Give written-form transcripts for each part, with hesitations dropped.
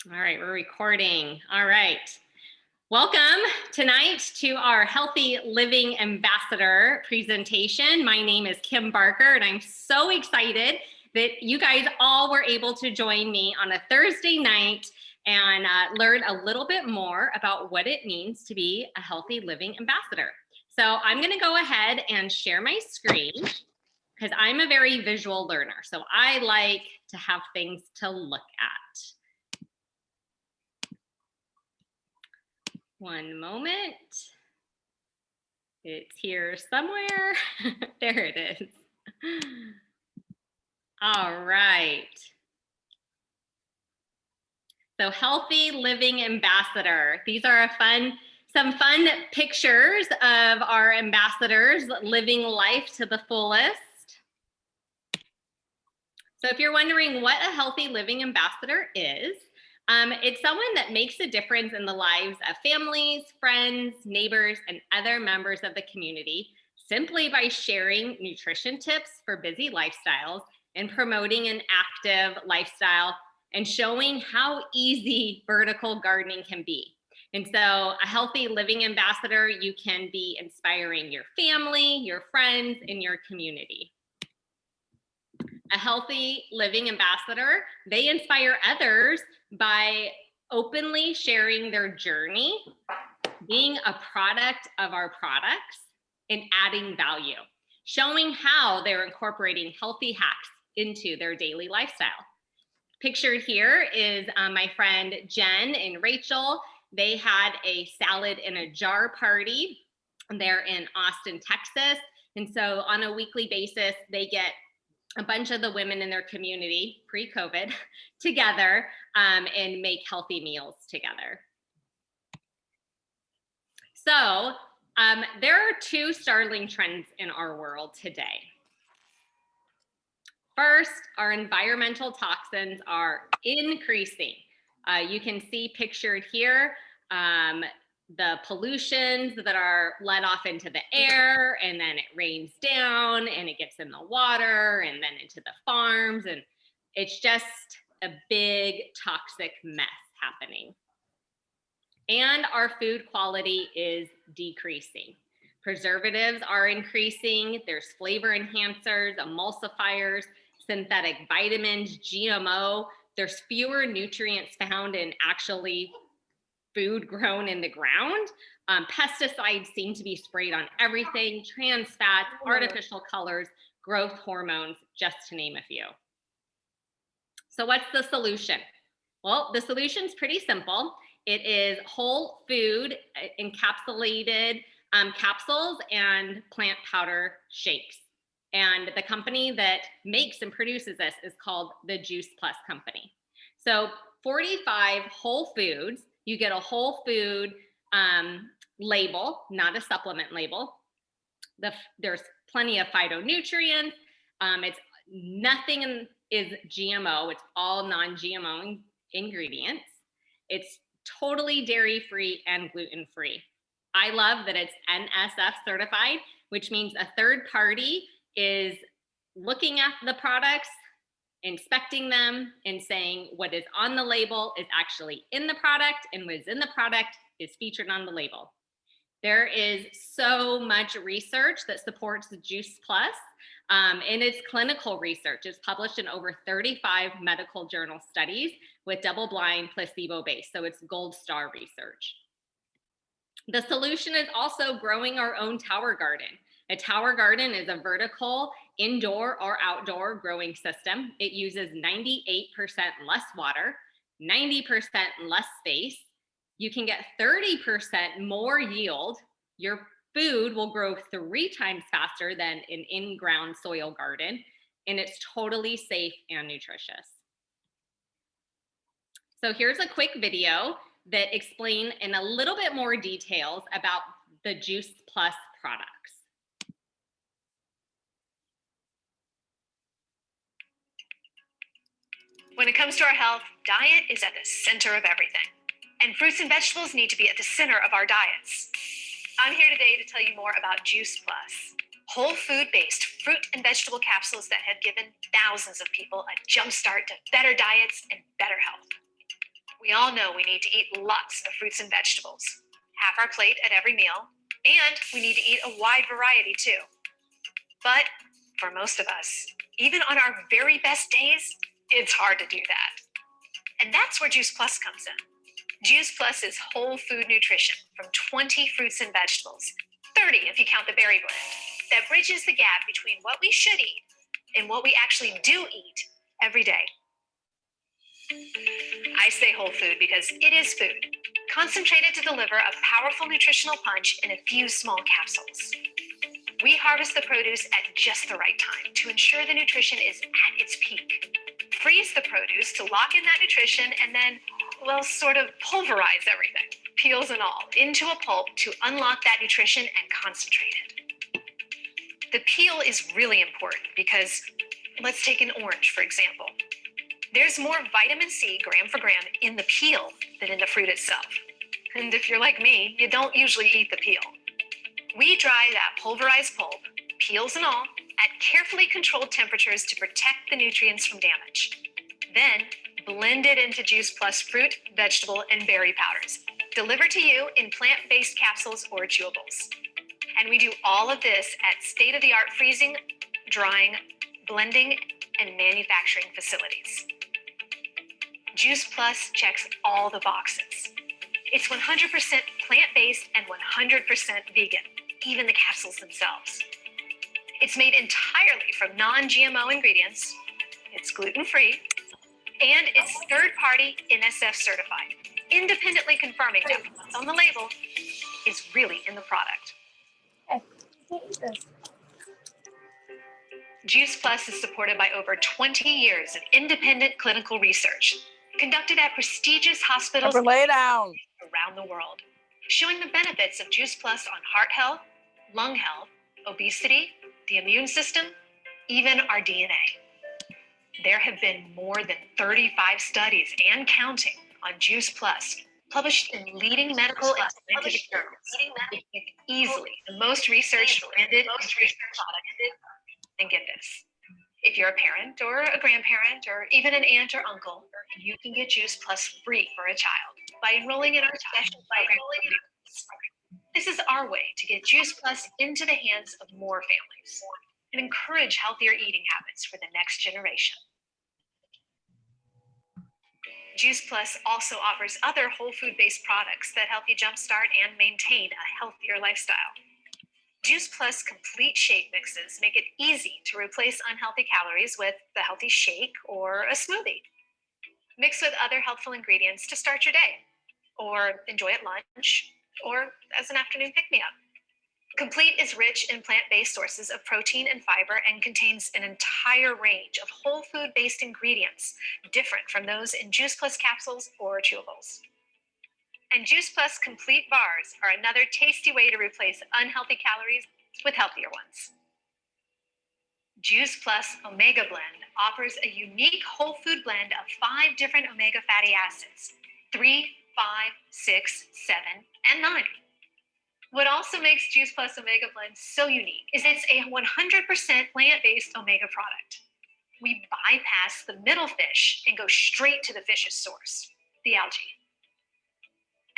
All right, we're recording. All right. Welcome tonight to our Healthy Living Ambassador presentation. My name is Kim Barker, and I'm so excited that you guys all were able to join me on a Thursday night and learn a little bit more about what it means to be a Healthy Living Ambassador. So I'm going to go ahead and share my screen because I'm a very visual learner. So I like to have things to look at. One moment. It's here somewhere. There it is. All right. So Healthy Living Ambassador. These are some fun pictures of our ambassadors living life to the fullest. So if you're wondering what a Healthy Living Ambassador is, it's someone that makes a difference in the lives of families, friends, neighbors, and other members of the community simply by sharing nutrition tips for busy lifestyles and promoting an active lifestyle and showing how easy vertical gardening can be. And so a Healthy Living Ambassador, you can be inspiring your family, your friends, and your community. A Healthy Living Ambassador, they inspire others by openly sharing their journey, being a product of our products, and adding value, showing how they're incorporating healthy hacks into their daily lifestyle. Pictured here is my friend Jen and Rachel. They had a salad in a jar party. They're in Austin, Texas. And so on a weekly basis, they get a bunch of the women in their community pre-COVID together and make healthy meals together. So there are two startling trends in our world today. First, our environmental toxins are increasing. You can see pictured here the pollutions that are let off into the air, and then it rains down and it gets in the water and then into the farms, and it's just a big toxic mess happening. And our food quality is decreasing. Preservatives are increasing. There's flavor enhancers, emulsifiers, synthetic vitamins, GMO. There's fewer nutrients found in actually food grown in the ground. Pesticides seem to be sprayed on everything, trans fats, artificial colors, growth hormones, just to name a few. So what's the solution? Well, the solution's pretty simple. It is whole food encapsulated capsules and plant powder shakes. And the company that makes and produces this is called the Juice Plus Company. So 45 whole foods, you get a whole food label, not a supplement label. There's plenty of phytonutrients. It's nothing is GMO. It's all non-GMO ingredients. It's totally dairy-free and gluten-free. I love that it's NSF certified, which means a third party is looking at the products, inspecting them, and saying what is on the label is actually in the product, and what is in the product is featured on the label. There is so much research that supports the Juice Plus, and it's clinical research. It's published in over 35 medical journal studies with double-blind, placebo-based, so it's gold star research. The solution is also growing our own tower garden. A tower garden is a vertical, indoor or outdoor growing system. It uses 98% less water, 90% less space. You can get 30% more yield. Your food will grow 3 times faster than an in-ground soil garden, and it's totally safe and nutritious. So here's a quick video that explains in a little bit more details about the Juice Plus products. When it comes to our health, diet is at the center of everything. And fruits and vegetables need to be at the center of our diets. I'm here today to tell you more about Juice Plus, whole food-based fruit and vegetable capsules that have given thousands of people a jump start to better diets and better health. We We all know we need to eat lots of fruits and vegetables, half our plate at every meal, and we need to eat a wide variety too. But for most of us, even on our very best days, it's hard to do that. And that's where Juice Plus comes in. Juice Plus is whole food nutrition from 20 fruits and vegetables, 30 if you count the berry blend, that bridges the gap between what we should eat and what we actually do eat every day. I say whole food because it is food, concentrated to deliver a powerful nutritional punch in a few small capsules. We harvest the produce at just the right time to ensure the nutrition is at its peak. Freeze the produce to lock in that nutrition and then, well, sort of pulverize everything, peels and all, into a pulp to unlock that nutrition and concentrate it. The peel is really important because, let's take an orange, for example. There's more vitamin C gram for gram in the peel than in the fruit itself. And if you're like me, you don't usually eat the peel. We dry that pulverized pulp, peels and all, at carefully controlled temperatures to protect the nutrients from damage. Then, blend it into Juice Plus fruit, vegetable, and berry powders, delivered to you in plant-based capsules or chewables. And we do all of this at state-of-the-art freezing, drying, blending, and manufacturing facilities. Juice Plus checks all the boxes. It's 100% plant-based and 100% vegan, even the capsules themselves. It's made entirely from non-GMO ingredients, it's gluten-free, and it's third-party NSF certified, independently confirming that what's on the label is really in the product. Juice Plus is supported by over 20 years of independent clinical research, conducted at prestigious hospitals around the world, showing the benefits of Juice Plus on heart health, lung health, obesity, the immune system, even our DNA. There have been more than 35 studies and counting on Juice Plus, published in leading medical and scientific journals. Easily the most researched branded product. And get this, if you're a parent or a grandparent or even an aunt or uncle, you can get Juice Plus free for a child by enrolling in our special program. This is our way to get Juice Plus into the hands of more families and encourage healthier eating habits for the next generation. Juice Plus also offers other whole food-based products that help you jumpstart and maintain a healthier lifestyle. Juice Plus complete shake mixes make it easy to replace unhealthy calories with the healthy shake or a smoothie. Mix with other helpful ingredients to start your day, or enjoy at lunch, or as an afternoon pick-me-up. Complete is rich in plant-based sources of protein and fiber and contains an entire range of whole food-based ingredients, different from those in Juice Plus capsules or chewables. And Juice Plus complete bars are another tasty way to replace unhealthy calories with healthier ones. Juice Plus Omega Blend offers a unique whole food blend of 5 different omega fatty acids, 3, 5, 6, 7, and 9. What also makes Juice Plus Omega Blend so unique is it's a 100% plant-based omega product. We bypass the middle fish and go straight to the fish's source, the algae.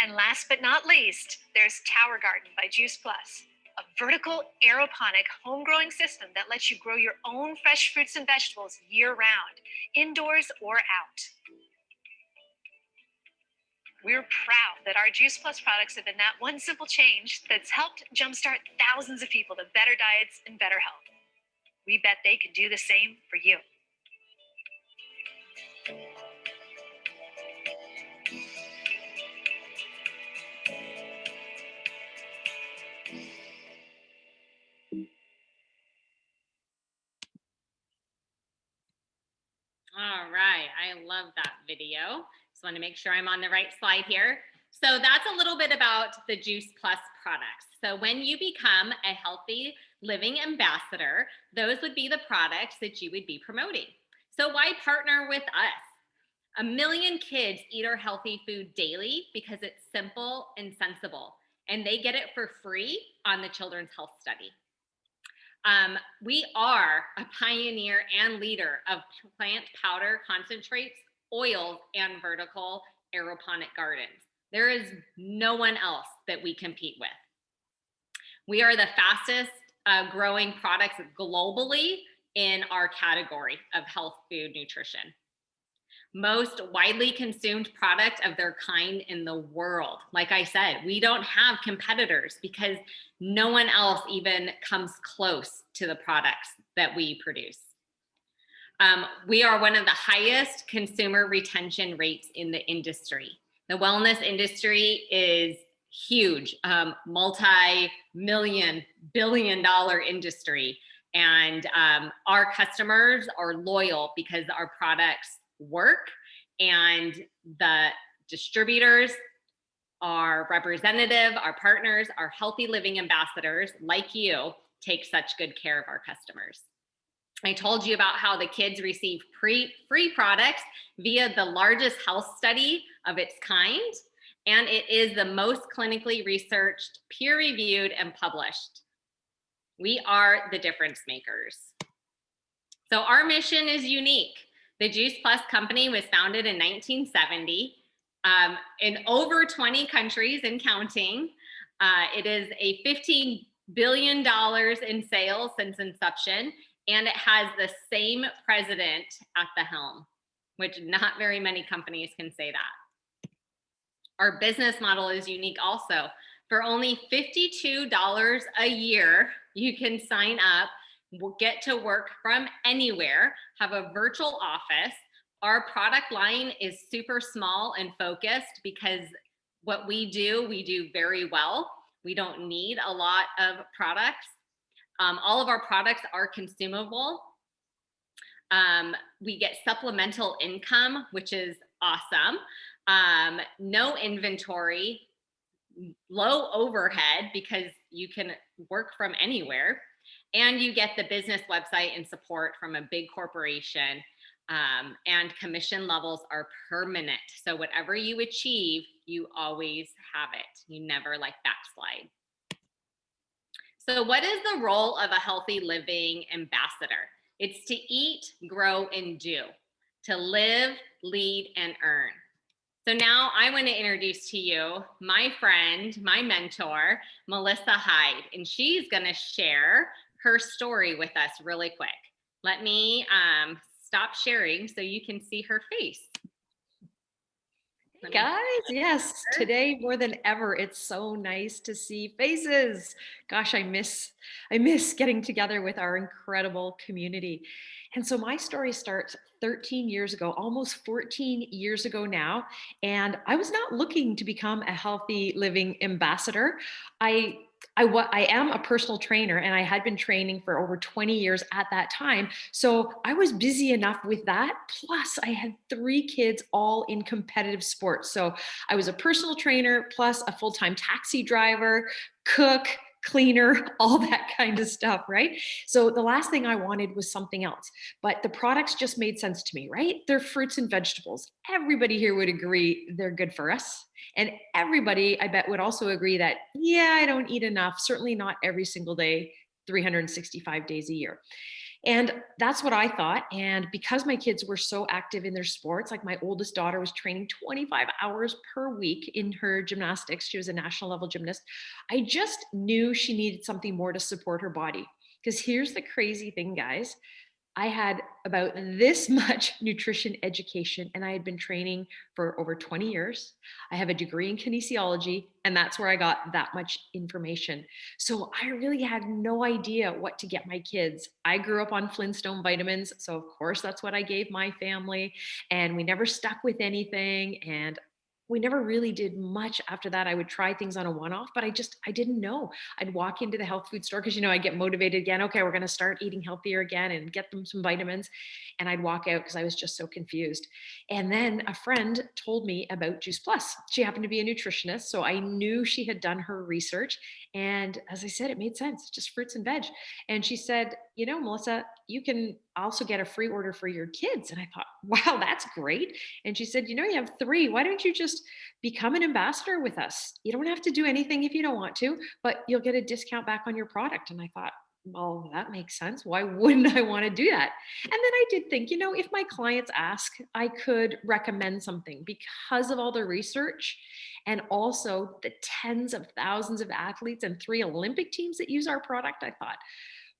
And last but not least, there's Tower Garden by Juice Plus, a vertical aeroponic home growing system that lets you grow your own fresh fruits and vegetables year-round, indoors or out. We're proud that our Juice Plus products have been that one simple change that's helped jumpstart thousands of people to better diets and better health. We bet they can do the same for you. All right, I love that video. Just want to make sure I'm on the right slide here. So that's a little bit about the Juice Plus products. So when you become a healthy living ambassador, those would be the products that you would be promoting. So why partner with us? 1 million kids eat our healthy food daily because it's simple and sensible, and they get it for free on the Children's Health Study. We are a pioneer and leader of plant powder concentrates, oils, and vertical aeroponic gardens. There is no one else that we compete with. We are the fastest growing products globally in our category of health food nutrition. Most widely consumed product of their kind in the world. Like I said, we don't have competitors because no one else even comes close to the products that we produce. We are one of the highest consumer retention rates in the industry. The wellness industry is huge, multi-million, billion-dollar industry. And our customers are loyal because our products work, and the distributors, our representative, our partners, our healthy living ambassadors like you take such good care of our customers. I told you about how the kids receive free products via the largest health study of its kind, and it is the most clinically researched, peer-reviewed, and published. We are the difference makers. So our mission is unique. The Juice Plus company was founded in 1970 in over 20 countries and counting. It is a $15 billion in sales since inception, and it has the same president at the helm, which not very many companies can say that. Our business model is unique also. For only $52 a year, you can sign up, get to work from anywhere, have a virtual office. Our product line is super small and focused because what we do very well. We don't need a lot of products. All of our products are consumable. We get supplemental income, which is awesome. No inventory, low overhead because you can work from anywhere, and you get the business website and support from a big corporation, and commission levels are permanent. So whatever you achieve, you always have it. You never backslide. So what is the role of a healthy living ambassador? It's to eat, grow, and do, to live, lead, and earn. So now I want to introduce to you my friend, my mentor, Melissa Hyde, and she's going to share her story with us really quick. Let me stop sharing so you can see her face. Hey guys, yes, today more than ever, it's so nice to see faces. Gosh, I miss getting together with our incredible community. And so my story starts 13 years ago, almost 14 years ago now, and I was not looking to become a healthy living ambassador. I am a personal trainer, and I had been training for over 20 years at that time. So I was busy enough with that. Plus, I had 3 kids all in competitive sports. So I was a personal trainer, plus a full-time taxi driver, cook, cleaner, all that kind of stuff, right? So the last thing I wanted was something else. But the products just made sense to me, right? They're fruits and vegetables. Everybody here would agree they're good for us. And everybody, I bet, would also agree that, yeah, I don't eat enough, certainly not every single day, 365 days a year. And that's what I thought. And because my kids were so active in their sports, like my oldest daughter was training 25 hours per week in her gymnastics, she was a national level gymnast, I just knew she needed something more to support her body. Because here's the crazy thing, guys. I had about this much nutrition education, and I had been training for over 20 years. I have a degree in kinesiology, and that's where I got that much information. So I really had no idea what to get my kids. I grew up on Flintstone vitamins, so of course that's what I gave my family, and we never stuck with anything, and we never really did much after that. I would try things on a one-off, but I didn't know. I'd walk into the health food store because, I get motivated again. Okay, we're going to start eating healthier again and get them some vitamins. And I'd walk out because I was just so confused. And then a friend told me about Juice Plus. She happened to be a nutritionist, so I knew she had done her research. And as I said, it made sense, just fruits and veg. And she said, Melissa, you can also get a free order for your kids. And I thought, wow, that's great. And she said, you have 3. Why don't you just become an ambassador with us? You don't have to do anything if you don't want to, but you'll get a discount back on your product. And I thought, well, that makes sense. Why wouldn't I want to do that? And then I did think, if my clients ask, I could recommend something because of all the research and also the tens of thousands of athletes and 3 Olympic teams that use our product. I thought,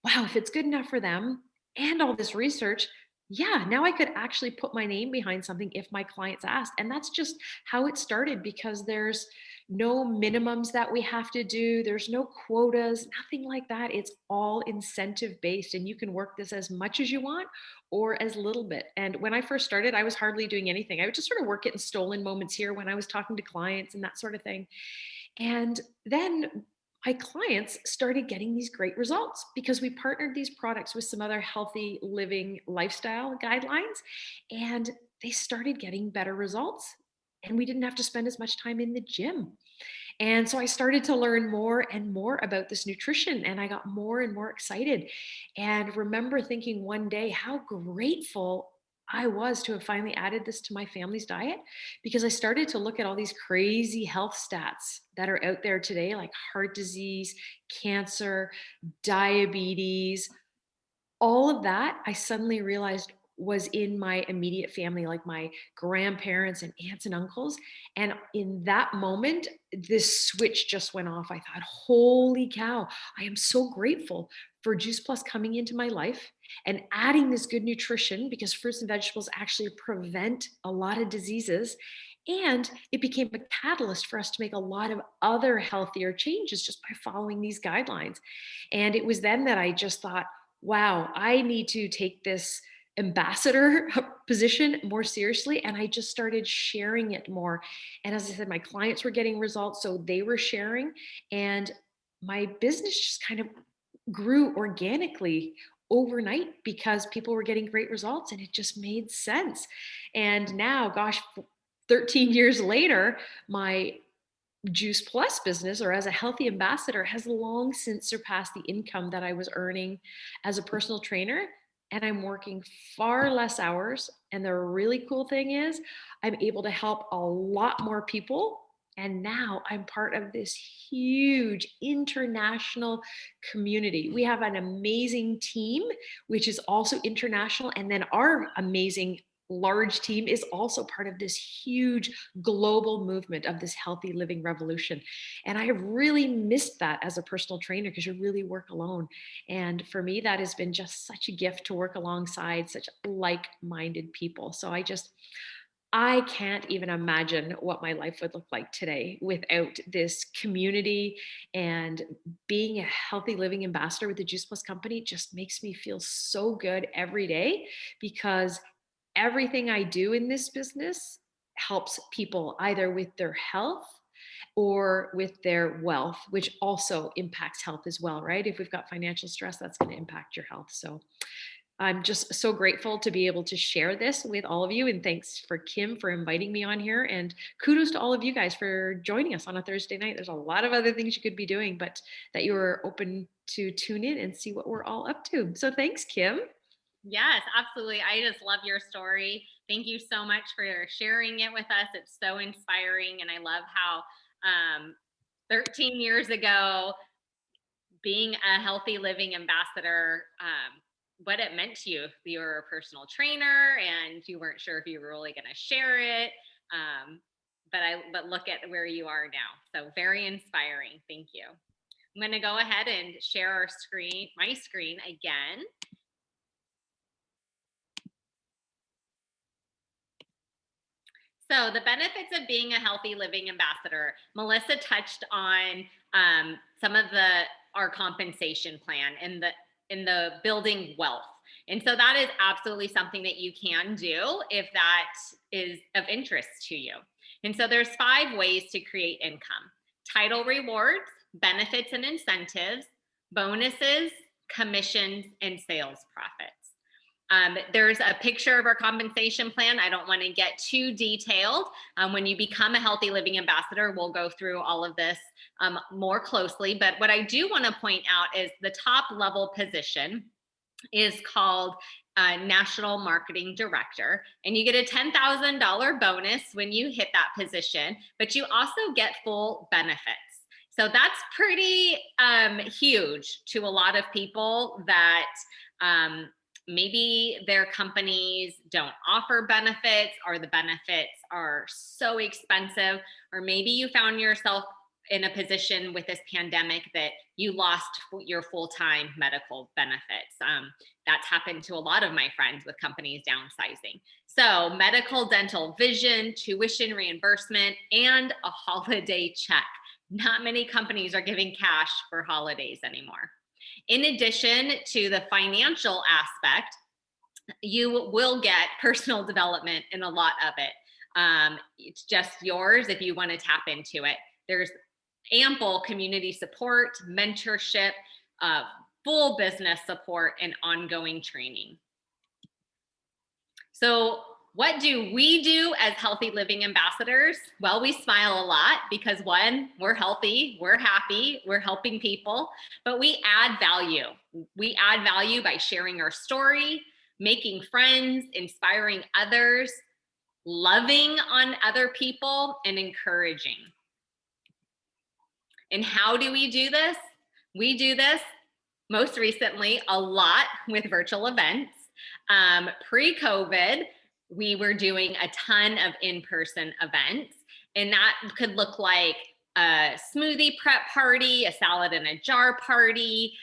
wow, if it's good enough for them and all this research, yeah, now I could actually put my name behind something if my clients asked. And that's just how it started because there's no minimums that we have to do, there's no quotas, nothing like that. It's all incentive based, and you can work this as much as you want or as little bit. And when I first started, I was hardly doing anything. I would just sort of work it in stolen moments here when I was talking to clients and that sort of thing. And then my clients started getting these great results because we partnered these products with some other healthy living lifestyle guidelines, and they started getting better results. And we didn't have to spend as much time in the gym. And so I started to learn more and more about this nutrition, and I got more and more excited. And remember thinking one day how grateful I was to have finally added this to my family's diet because I started to look at all these crazy health stats that are out there today, like heart disease, cancer, diabetes, all of that I suddenly realized was in my immediate family, like my grandparents and aunts and uncles. And in that moment, this switch just went off. I thought, holy cow, I am so grateful for Juice Plus coming into my life and adding this good nutrition because fruits and vegetables actually prevent a lot of diseases. And it became a catalyst for us to make a lot of other healthier changes just by following these guidelines. And it was then that I just thought, wow, I need to take this ambassador position more seriously. And I just started sharing it more. And as I said, my clients were getting results, so they were sharing. And my business just kind of grew organically overnight because people were getting great results and it just made sense. And now, gosh, 13 years later, my Juice Plus business or as a healthy ambassador has long since surpassed the income that I was earning as a personal trainer. And I'm working far less hours. And the really cool thing is, I'm able to help a lot more people. And now I'm part of this huge international community. We have an amazing team, which is also international. And then our amazing large team is also part of this huge global movement of this healthy living revolution. And I have really missed that as a personal trainer because you really work alone. And for me, that has been just such a gift to work alongside such like minded people. So I can't even imagine what my life would look like today without this community, and being a healthy living ambassador with the Juice Plus company just makes me feel so good every day because everything I do in this business helps people either with their health or with their wealth, which also impacts health as well, right? If we've got financial stress, that's going to impact your health. So I'm just so grateful to be able to share this with all of you. And thanks for Kim for inviting me on here. And kudos to all of you guys for joining us on a Thursday night. There's a lot of other things you could be doing, but that you were open to tune in and see what we're all up to. So thanks, Kim. Yes, absolutely. I just love your story. Thank you so much for sharing it with us. It's so inspiring. And I love how 13 years ago, being a healthy living ambassador, what it meant to you. If you were a personal trainer and you weren't sure if you were really going to share it. But look at where you are now. So very inspiring. Thank you. I'm going to go ahead and share my screen again. So the benefits of being a healthy living ambassador, Melissa touched on some of our compensation plan in the building wealth. And so that is absolutely something that you can do if that is of interest to you. And so there's 5 ways to create income: title rewards, benefits and incentives, bonuses, commissions, and sales profits. There's a picture of our compensation plan. I don't want to get too detailed. When you become a healthy living ambassador, we'll go through all of this more closely. But what I do want to point out is the top level position is called National Marketing Director. And you get a $10,000 bonus when you hit that position, but you also get full benefits. So that's pretty huge to a lot of people that maybe their companies don't offer benefits, or the benefits are so expensive, or maybe you found yourself in a position with this pandemic that you lost your full-time medical benefits. That's happened to a lot of my friends with companies downsizing. So medical, dental, vision, tuition reimbursement, and a holiday check. Not many companies are giving cash for holidays anymore. In addition to the financial aspect, you will get personal development in a lot of it. It's just yours if you want to tap into it. There's ample community support, mentorship, full business support, and ongoing training. So what do we do as Healthy Living Ambassadors? Well, we smile a lot because one, we're healthy, we're happy, we're helping people, but we add value. We add value by sharing our story, making friends, inspiring others, loving on other people, and encouraging. And how do we do this? We do this most recently a lot with virtual events. Pre-COVID, we were doing a ton of in-person events, and that could look like a smoothie prep party, a salad in a jar party,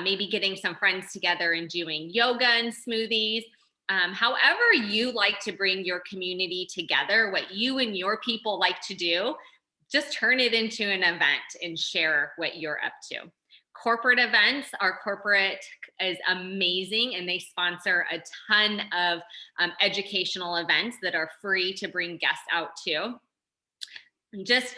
maybe getting some friends together and doing yoga and smoothies. However you like to bring your community together, what you and your people like to do, just turn it into an event and share what you're up to. Corporate events, our corporate is amazing, and they sponsor a ton of educational events that are free to bring guests out to. Just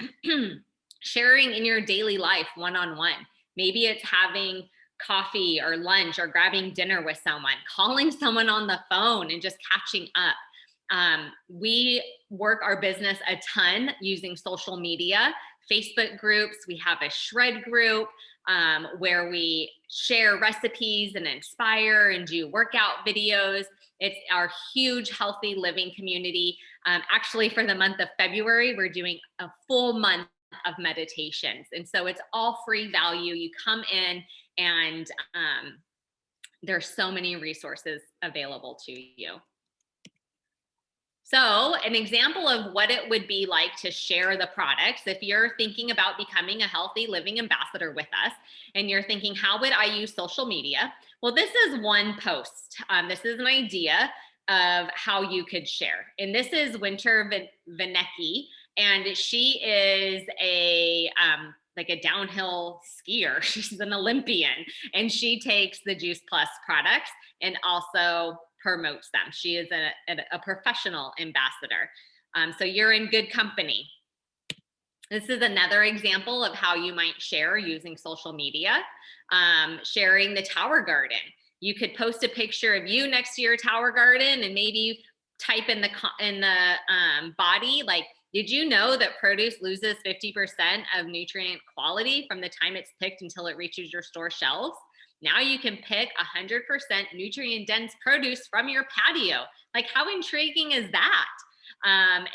sharing in your daily life one-on-one. Maybe it's having coffee or lunch or grabbing dinner with someone, calling someone on the phone and just catching up. We work our business a ton using social media, Facebook groups. We have a shred group where we share recipes and inspire and do workout videos. It's our huge healthy living community. Actually, for the month of February, we're doing a full month of meditations. And so it's all free value. You come in and there's so many resources available to you. So an example of what it would be like to share the products, if you're thinking about becoming a Healthy Living Ambassador with us, and you're thinking, how would I use social media? Well, this is one post. This is an idea of how you could share. And this is Winter Vinecki, and she is a like a downhill skier. She's an Olympian, and she takes the Juice Plus products and also promotes them. She is a professional ambassador. So you're in good company. This is another example of how you might share using social media. Sharing the Tower Garden. You could post a picture of you next to your Tower Garden and maybe type in the body, like, did you know that produce loses 50% of nutrient quality from the time it's picked until it reaches your store shelves? Now you can pick 100% nutrient dense produce from your patio. Like, how intriguing is that?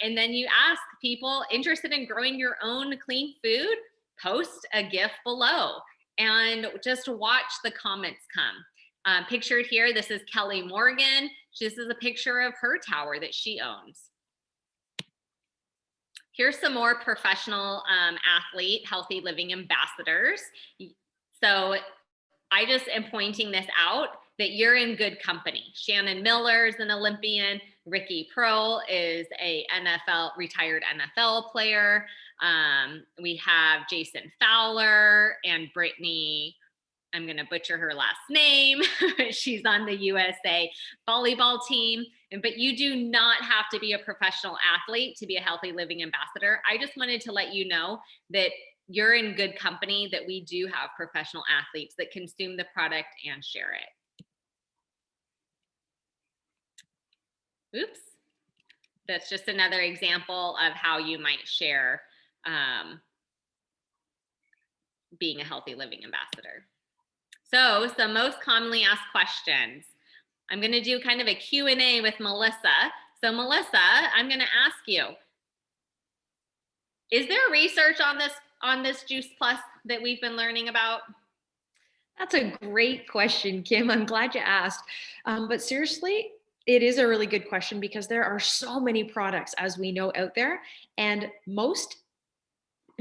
And then you ask people interested in growing your own clean food, post a GIF below and just watch the comments come. Pictured here, this is Kelly Morgan. This is a picture of her tower that she owns. Here's some more professional athlete, healthy living ambassadors. So I just am pointing this out that you're in good company. Shannon Miller is an Olympian. Ricky Prohl is a retired NFL player. We have Jason Fowler and Brittany, I'm gonna butcher her last name. She's on the USA volleyball team. But you do not have to be a professional athlete to be a healthy living ambassador. I just wanted to let you know that you're in good company, that we do have professional athletes that consume the product and share it. Oops. That's just another example of how you might share being a healthy living ambassador. So some most commonly asked questions. I'm going to do kind of a Q&A with Melissa. So Melissa, I'm going to ask you, is there research on this on this Juice Plus that we've been learning about? That's a great question, Kim. I'm glad you asked. But seriously, it is a really good question because there are so many products, as we know, out there, and most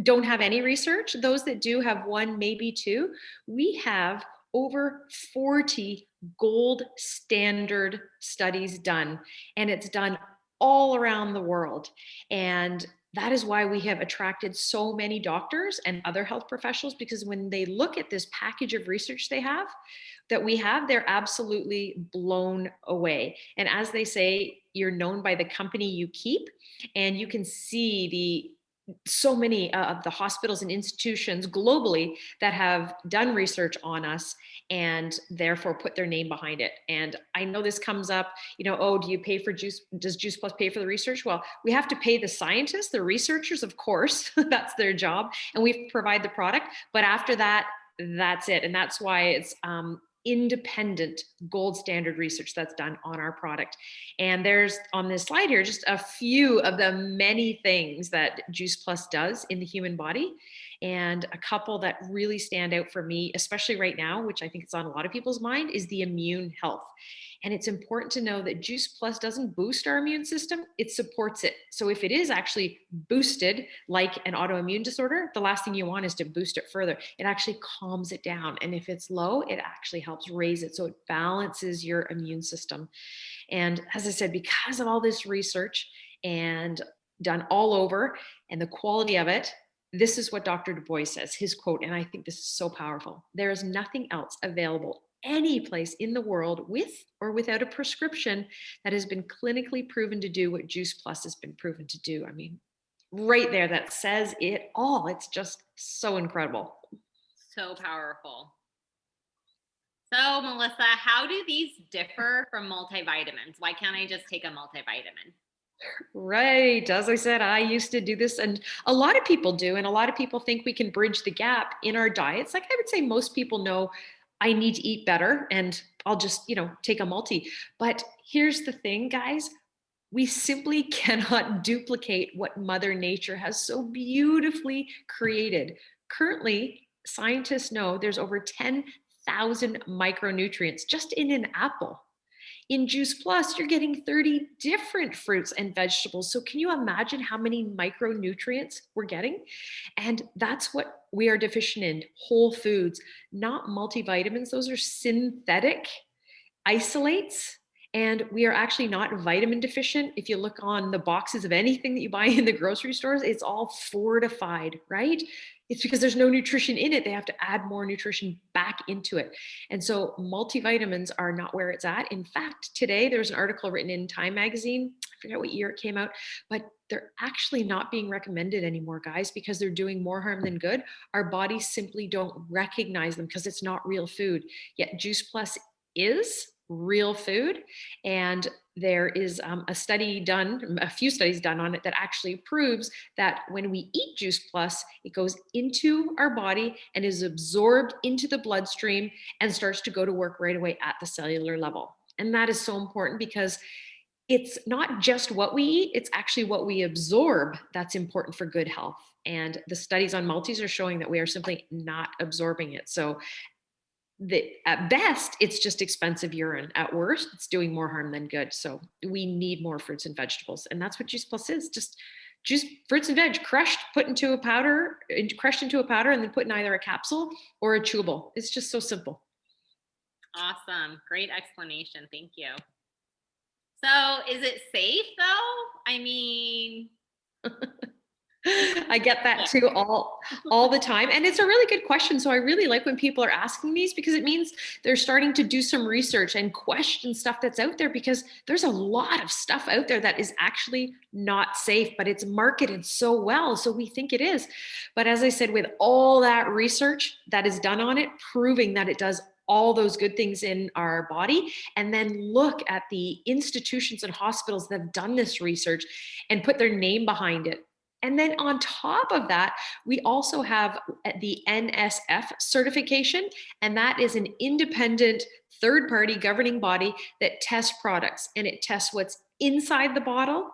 don't have any research. Those that do have one, maybe two. We have over 40 gold standard studies done, and it's done all around the world. And that is why we have attracted so many doctors and other health professionals, because when they look at this package of research they have, that we have, they're absolutely blown away. And as they say, you're known by the company you keep, and you can see the so many of the hospitals and institutions globally that have done research on us and therefore put their name behind it. And I know this comes up, oh, do you pay for Juice? Does Juice Plus pay for the research? Well, we have to pay the scientists, the researchers, of course, that's their job, and we provide the product. But after that, that's it. And that's why it's independent gold standard research that's done on our product. And there's on this slide here just a few of the many things that Juice Plus does in the human body. And a couple that really stand out for me, especially right now, which I think is on a lot of people's mind, is the immune health. And it's important to know that Juice Plus doesn't boost our immune system, it supports it. So if it is actually boosted like an autoimmune disorder, the last thing you want is to boost it further. It actually calms it down. And if it's low, it actually helps raise it. So it balances your immune system. And as I said, because of all this research and done all over and the quality of it, this is what Dr. Du Bois says, his quote, and I think this is so powerful. There is nothing else available any place in the world with or without a prescription that has been clinically proven to do what Juice Plus has been proven to do. I mean, right there, that says it all. It's just so incredible. So powerful. So, Melissa, how do these differ from multivitamins? Why can't I just take a multivitamin? Right. As I said, I used to do this, and a lot of people do. And a lot of people think we can bridge the gap in our diets. Like I would say, most people know I need to eat better and I'll just, take a multi. But here's the thing, guys, we simply cannot duplicate what Mother Nature has so beautifully created. Currently, scientists know there's over 10,000 micronutrients just in an apple. In Juice Plus, you're getting 30 different fruits and vegetables. So, can you imagine how many micronutrients we're getting? And that's what we are deficient in, whole foods, not multivitamins. Those are synthetic isolates. And we are actually not vitamin deficient. If you look on the boxes of anything that you buy in the grocery stores, it's all fortified, right? It's because there's no nutrition in it. They have to add more nutrition back into it. And so multivitamins are not where it's at. In fact, today there's an article written in Time magazine. I forget what year it came out, but they're actually not being recommended anymore, guys, because they're doing more harm than good. Our bodies simply don't recognize them because it's not real food. Yet Juice Plus is real food. And there is a study done, a few studies done on it that actually proves that when we eat Juice Plus, it goes into our body and is absorbed into the bloodstream and starts to go to work right away at the cellular level. And that is so important because it's not just what we eat, it's actually what we absorb that's important for good health. And the studies on multis are showing that we are simply not absorbing it. So at best, it's just expensive urine. At worst, it's doing more harm than good. So we need more fruits and vegetables. And that's what Juice Plus is. Just juice, fruits and veg, crushed, put into a powder, crushed into a powder, and then put in either a capsule or a chewable. It's just so simple. Awesome. Great explanation. Thank you. So is it safe though? I mean, I get that too all the time. And it's a really good question. So I really like when people are asking these because it means they're starting to do some research and question stuff that's out there, because there's a lot of stuff out there that is actually not safe, but it's marketed so well. So we think it is. But as I said, with all that research that is done on it, proving that it does all those good things in our body, and then look at the institutions and hospitals that have done this research and put their name behind it. And then on top of that, we also have the NSF certification, and that is an independent third-party governing body that tests products, and it tests what's inside the bottle,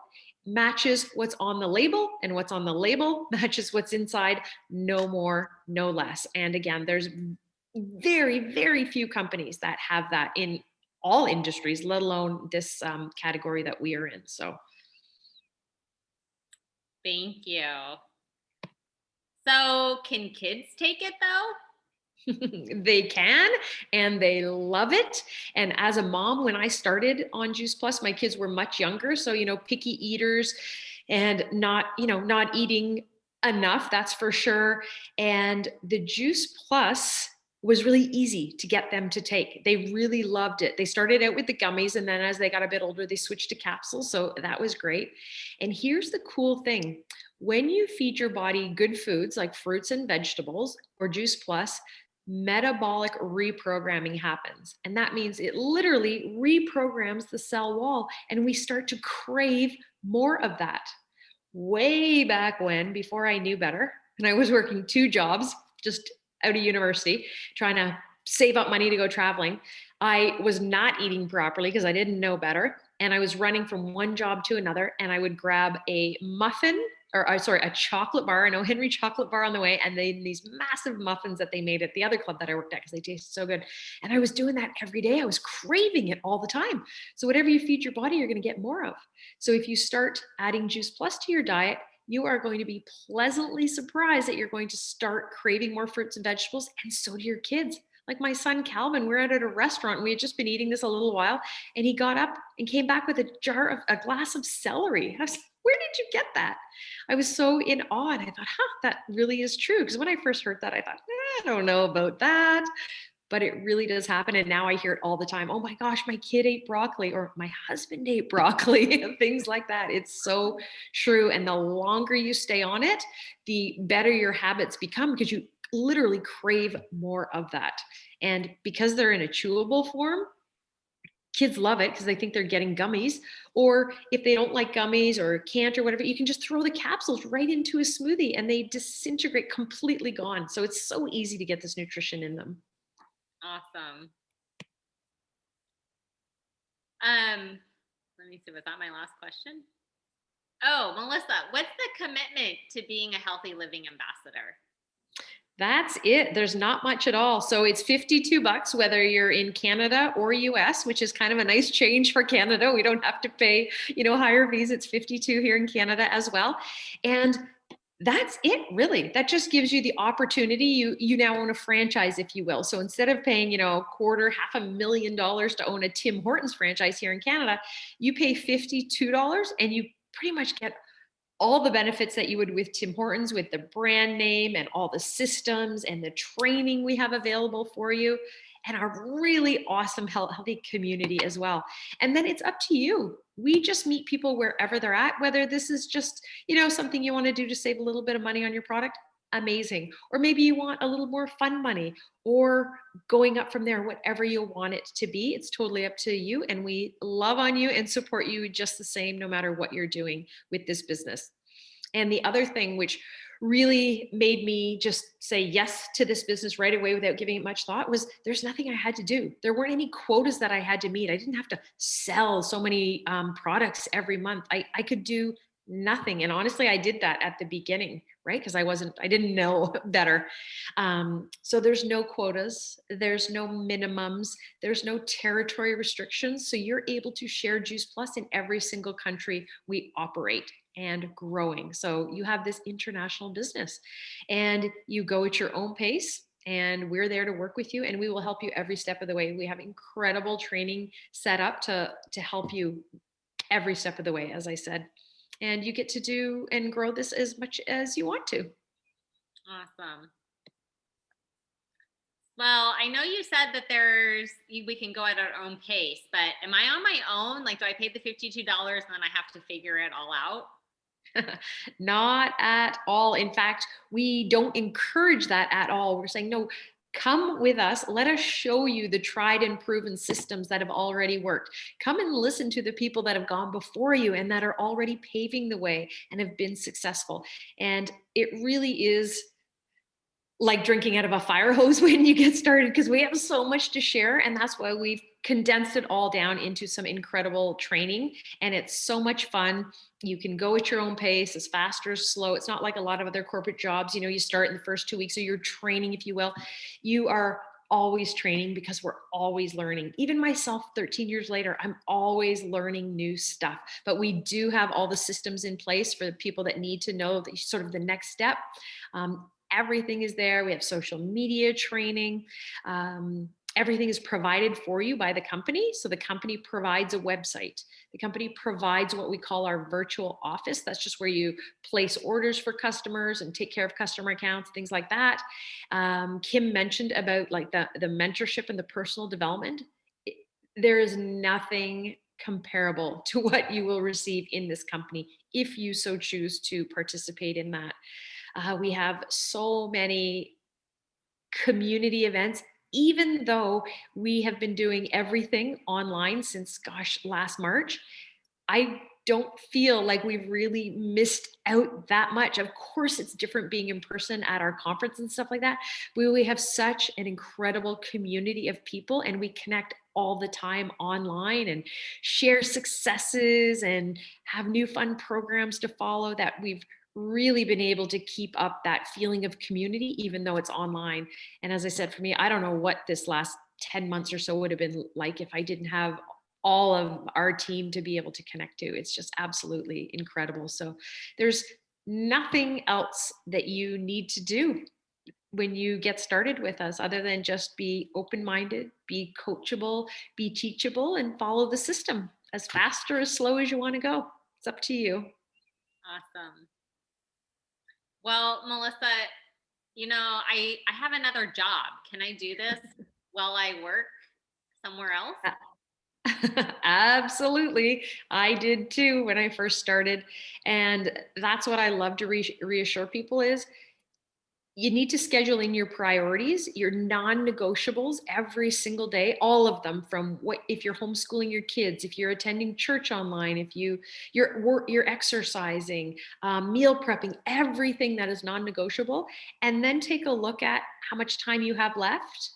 matches what's on the label, and what's on the label matches what's inside, no more, no less. And again, there's very, very few companies that have that in all industries, let alone this category that we are in. So Thank you. So can kids take it though? they can, and they love it. And as a mom, when I started on Juice Plus, my kids were much younger. So, picky eaters and not eating enough, that's for sure. And the Juice Plus was really easy to get them to take. They really loved it. They started out with the gummies, and then as they got a bit older, they switched to capsules. So that was great. And here's the cool thing: when you feed your body good foods like fruits and vegetables or Juice Plus, metabolic reprogramming happens. And that means it literally reprograms the cell wall, and we start to crave more of that. Way back when, before I knew better, and I was working two jobs just out of university, trying to save up money to go traveling, I was not eating properly because I didn't know better. And I was running from one job to another, and I would grab a muffin sorry, a chocolate bar, an O. Henry chocolate bar on the way, and these massive muffins that they made at the other club that I worked at because they tasted so good. And I was doing that every day. I was craving it all the time. So whatever you feed your body, you're going to get more of. So if you start adding Juice Plus to your diet, you are going to be pleasantly surprised that you're going to start craving more fruits and vegetables, and so do your kids. Like my son Calvin, we're out at a restaurant and we had just been eating this a little while, and he got up and came back with a glass of celery. I was like, where did you get that? I was so in awe, and I thought, that really is true. Because when I first heard that, I thought, I don't know about that. But it really does happen. And now I hear it all the time. Oh my gosh, my kid ate broccoli, or my husband ate broccoli, and things like that. It's so true. And the longer you stay on it, the better your habits become, because you literally crave more of that. And because they're in a chewable form, kids love it because they think they're getting gummies. Or if they don't like gummies or can't or whatever, you can just throw the capsules right into a smoothie and they disintegrate, completely gone. So it's so easy to get this nutrition in them. Awesome. Let me see, was that my last question? Oh, Melissa, what's the commitment to being a healthy living ambassador? That's it. There's not much at all. So it's $52 whether you're in Canada or US, which is kind of a nice change for Canada. We don't have to pay, higher fees. It's 52 here in Canada as well. And that's it, really. That just gives you the opportunity. You now own a franchise, if you will. So instead of paying, quarter, $500,000 to own a Tim Hortons franchise here in Canada, you pay $52 and you pretty much get all the benefits that you would with Tim Hortons, with the brand name and all the systems and the training we have available for you, and our really awesome healthy community as well. And then it's up to you. We just meet people wherever they're at, whether this is just, something you want to do to save a little bit of money on your product, amazing. Or maybe you want a little more fun money, or going up from there, whatever you want it to be. It's totally up to you. And we love on you and support you just the same, no matter what you're doing with this business. And the other thing, which really made me just say yes to this business right away without giving it much thought, was there's nothing I had to do. There weren't any quotas that I had to meet. I didn't have to sell so many products every month. I could do nothing. And honestly, I did that at the beginning, right? Because I didn't know better. So there's no quotas, there's no minimums, there's no territory restrictions. So you're able to share Juice Plus in every single country we operate, and growing. So you have this international business, and you go at your own pace, and we're there to work with you, and we will help you every step of the way. We have incredible training set up to help you every step of the way, as I said. And you get to do and grow this as much as you want to. Awesome. Well, I know you said that we can go at our own pace, but am I on my own? Like, do I pay the $52 and then I have to figure it all out? Not at all. In fact, we don't encourage that at all. We're saying, no, come with us. Let us show you the tried and proven systems that have already worked. Come and listen to the people that have gone before you and that are already paving the way and have been successful. And it really is like drinking out of a fire hose when you get started, because we have so much to share. And that's why we've condensed it all down into some incredible training. And it's so much fun. You can go at your own pace, as fast or slow. It's not like a lot of other corporate jobs. You start in the first 2 weeks, so you're training, if you will. You are always training, because we're always learning. Even myself, 13 years later, I'm always learning new stuff. But we do have all the systems in place for the people that need to know the sort of the next step. Everything is there. We have social media training. Everything is provided for you by the company. So the company provides a website. The company provides what we call our virtual office. That's just where you place orders for customers and take care of customer accounts, things like that. Kim mentioned about like the mentorship and the personal development. There is nothing comparable to what you will receive in this company if you so choose to participate in that. We have so many community events, even though we have been doing everything online since, gosh, last March. I don't feel like we've really missed out that much. Of course, it's different being in person at our conference and stuff like that. We have such an incredible community of people, and we connect all the time online and share successes and have new fun programs to follow, that we've really been able to keep up that feeling of community, even though it's online. And as I said, for me, I don't know what this last 10 months or so would have been like if I didn't have all of our team to be able to connect to. It's just absolutely incredible. So there's nothing else that you need to do when you get started with us, other than just be open-minded, be coachable, be teachable, and follow the system as fast or as slow as you want to go. It's up to you. Awesome. Well, Melissa, I have another job. Can I do this while I work somewhere else? Absolutely. I did too when I first started. And that's what I love to reassure people is, you need to schedule in your priorities, your non-negotiables every single day, all of them, from what, if you're homeschooling your kids, if you're attending church online, if you're exercising, meal prepping, everything that is non-negotiable. And then take a look at how much time you have left,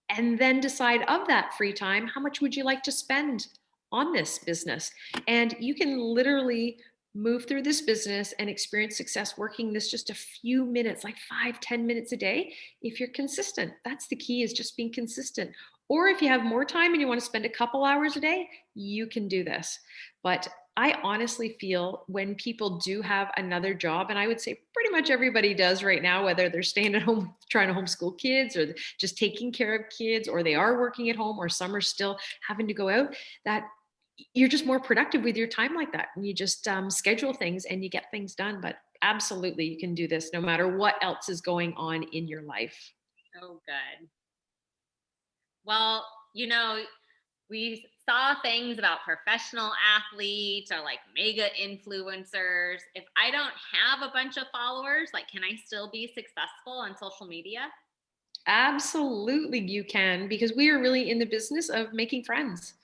and then decide, of that free time, how much would you like to spend on this business? And you can literally move through this business and experience success working this just a few minutes, like 5-10 minutes a day, if you're consistent. That's the key, is just being consistent. Or if you have more time and you want to spend a couple hours a day, you can do this. But I honestly feel when people do have another job, and I would say pretty much everybody does right now, whether they're staying at home trying to homeschool kids, or just taking care of kids, or they are working at home, or some are still having to go out, that you're just more productive with your time like that. And you just schedule things and you get things done. But absolutely, you can do this no matter what else is going on in your life. Oh, good. Well, we saw things about professional athletes or like mega influencers. If I don't have a bunch of followers, like, can I still be successful on social media? Absolutely, you can, because we are really in the business of making friends,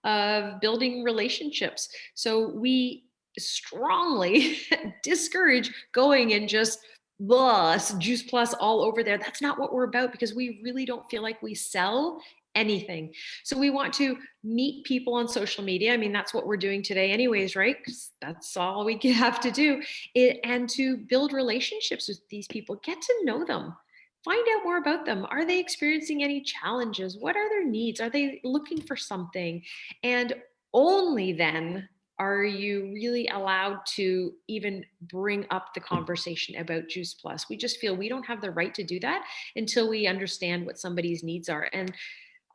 of building relationships. So we strongly discourage going and just blah, juice plus all over there. That's not what we're about, because we really don't feel like we sell anything. So we want to meet people on social media. I mean, that's what we're doing today anyways, right? 'Cause that's all we have to do. And to build relationships with these people, get to know them. Find out more about them. Are they experiencing any challenges? What are their needs? Are they looking for something? And only then are you really allowed to even bring up the conversation about Juice Plus. We just feel we don't have the right to do that until we understand what somebody's needs are. And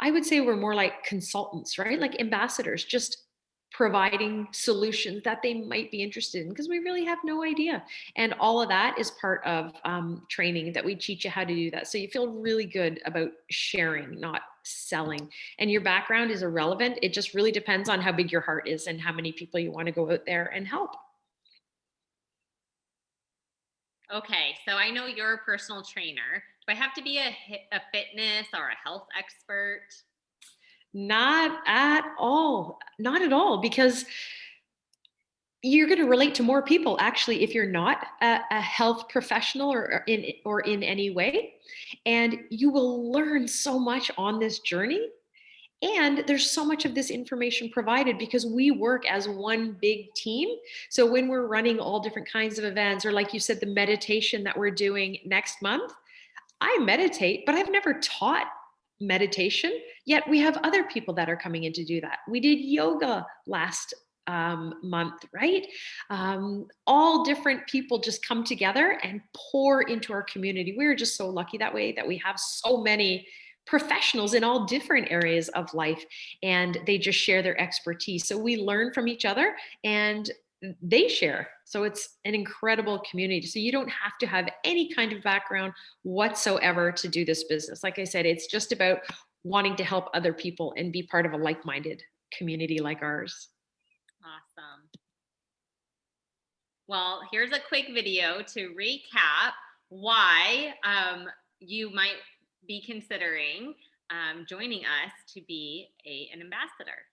I would say we're more like consultants, right? Like ambassadors, just providing solutions that they might be interested in, because we really have no idea. And all of that is part of training, that we teach you how to do that. So you feel really good about sharing, not selling. And your background is irrelevant. It just really depends on how big your heart is and how many people you want to go out there and help. Okay, so I know you're a personal trainer. Do I have to be a fitness or a health expert? Not at all. Not at all. Because you're going to relate to more people actually if you're not a health professional or in any way, and you will learn so much on this journey. And there's so much of this information provided because we work as one big team. So when we're running all different kinds of events, or like you said, the meditation that we're doing next month, I meditate, but I've never taught meditation. Yet we have other people that are coming in to do that. We did yoga last month, right? All different people just come together and pour into our community. We're just so lucky that way that we have so many professionals in all different areas of life, and they just share their expertise. So we learn from each other, and they share. So it's an incredible community. So you don't have to have any kind of background whatsoever to do this business. Like I said, it's just about wanting to help other people and be part of a like-minded community like ours. Awesome. Well, here's a quick video to recap why you might be considering joining us to be an ambassador.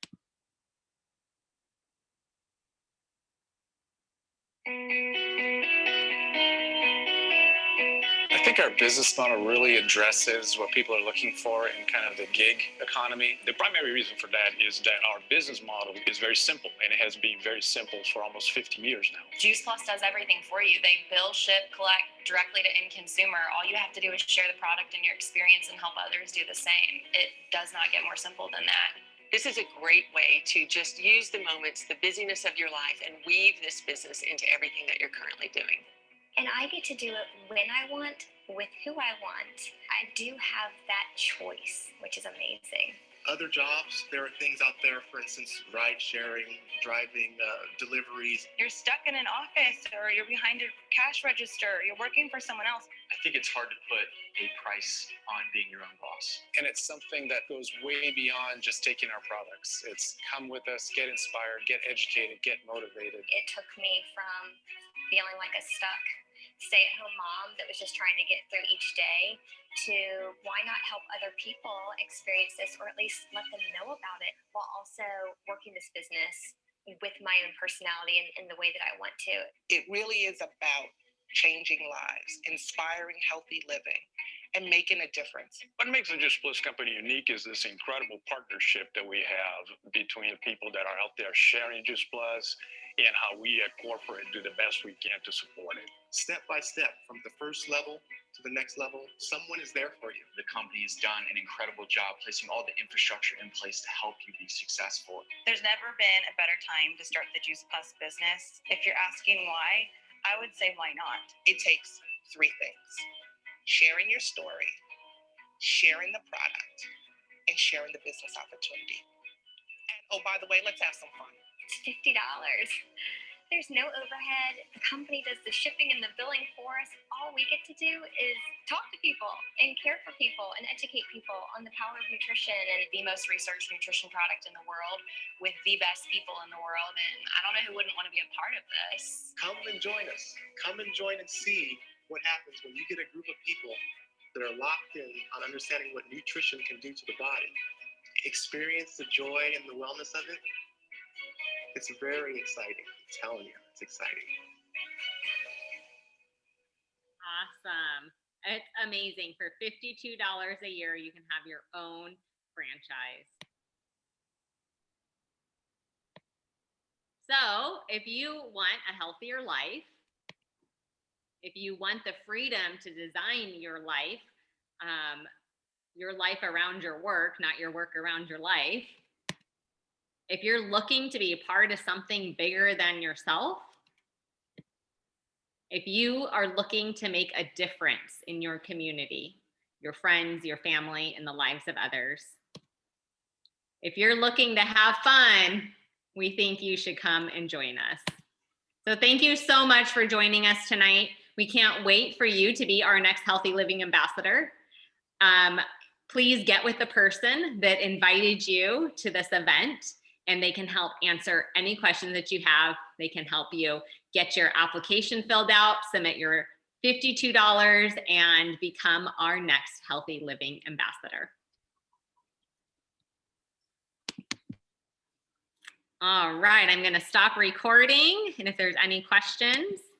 I think our business model really addresses what people are looking for in kind of the gig economy. The primary reason for that is that our business model is very simple, and it has been very simple for almost 15 years now. Juice Plus does everything for you. They bill, ship, collect directly to end consumer. All you have to do is share the product and your experience and help others do the same. It does not get more simple than that. This is a great way to just use the moments, the busyness of your life, and weave this business into everything that you're currently doing. And I get to do it when I want, with who I want. I do have that choice, which is amazing. Other jobs, there are things out there, for instance, ride sharing, driving, deliveries. You're stuck in an office, or you're behind a cash register, you're working for someone else. I think it's hard to put a price on being your own boss. And it's something that goes way beyond just taking our products. It's come with us, get inspired, get educated, get motivated. It took me from feeling like a stuck stay-at-home mom that was just trying to get through each day to why not help other people experience this, or at least let them know about it, while also working this business with my own personality and the way that I want to. It really is about changing lives, inspiring healthy living, and making a difference. What makes the Juice Plus company unique is this incredible partnership that we have between people that are out there sharing Juice Plus, and how we at corporate do the best we can to support it. Step by step, from the first level to the next level, someone is there for you. The company has done an incredible job placing all the infrastructure in place to help you be successful. There's never been a better time to start the Juice Plus business. If you're asking why, I would say why not? It takes three things: sharing your story, sharing the product, and sharing the business opportunity. And oh, by the way, let's have some fun. It's $50. There's no overhead. The company does the shipping and the billing for us. All we get to do is talk to people and care for people and educate people on the power of nutrition. And the most researched nutrition product in the world with the best people in the world. And I don't know who wouldn't want to be a part of this. Come and join us. Come and join and see what happens when you get a group of people that are locked in on understanding what nutrition can do to the body. Experience the joy and the wellness of it. It's very exciting. I'm telling you, it's exciting. Awesome. It's amazing. For $52 a year, you can have your own franchise. So if you want a healthier life, if you want the freedom to design your life around your work, not your work around your life, if you're looking to be a part of something bigger than yourself, if you are looking to make a difference in your community, your friends, your family, and the lives of others, if you're looking to have fun, we think you should come and join us. So thank you so much for joining us tonight. We can't wait for you to be our next Healthy Living Ambassador. Please get with the person that invited you to this event, and they can help answer any questions that you have. They can help you get your application filled out, submit your $52, and become our next Healthy Living Ambassador. All right, I'm going to stop recording. And if there's any questions.